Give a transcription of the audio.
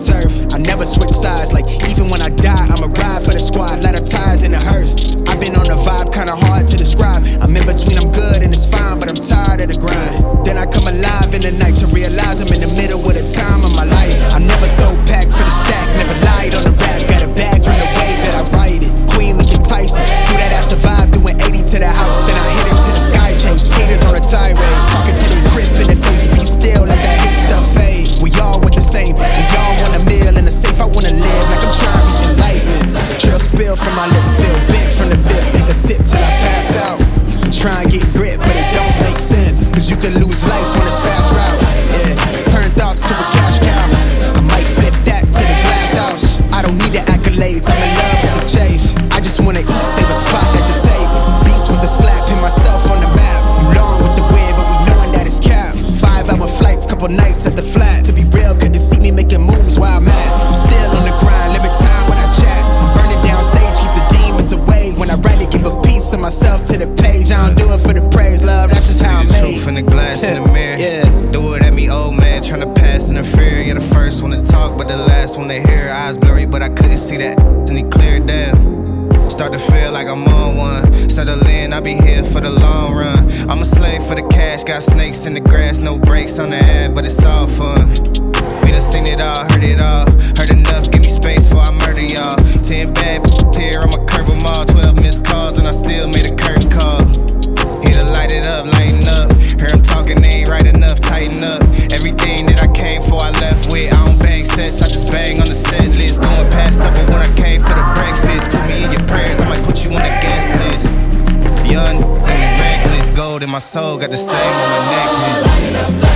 turf. I never switch sides, like even when I die, I'ma ride for the squad. Let our ties in the hearse. I've been on the vibe, kinda hard to describe. I'm in between, I'm good and it's fine, but I'm tired of the grind. Then I come alive in the night to realize I'm in the middle of the time of my life. I never so packed for the stack, never lied on the rap. Got a bag from the way that I write it. Queen looking Tyson, do that ass survive, doing 80 to the house. Then I hit it to the sky change. Haters on a tirade, talking to their grip in the face. Be still, let that hate stuff fade. We all want the same, we all want a meal in the safe. I wanna live like I'm trying to reach enlightenment. Trail spill from my lips, feel big from the bib. Take a sip till I pass out. Try and get grit, but it don't make sense, cause you can lose life on this fast route. Yeah, turn thoughts to a cash cow. I might flip that to the glass house. I don't need the accolades, I'm in love with the chase. I just wanna eat, save a spot at the table. Beast with the slap, hit myself on the map. You long with the wind, but we knowing that it's cap. 5-hour flights, couple nights at the flat. To be real, couldn't see me making moves while I'm at. I'm still on the grind, limit time when I chat. I'm burning down sage, keep the demons away. When I write it, give a piece of myself to the page. I don't do it for the praise, love, that's just how I'm made. Truth in the glass in the mirror. Do it at me, old man, tryna pass in the fear. You're the first one to talk, but the last one to hear. Eyes blurry, but I couldn't see that, and he cleared down. Start to feel like I'm on one. Settle in, I'll be here for the long run. I'm a slave for the cash, got snakes in the grass, no brakes on the ad, but it's all fun. We done seen it all, heard it all. Heard enough, give me space before I murder y'all. 10 bad here, I'ma curve them all. 12 missed calls, and I still made a curtain call. Here to light it up, lighten up. Hear him talking, they ain't right enough, tighten up. Everything that I came for, I left with. I don't bang sets, I just bang on the set list. Going past supper when I came for the breakfast. Put me in your prayers, I might put you on the guest list. Young, tell me reckless. Gold in my soul, got the same on my necklace.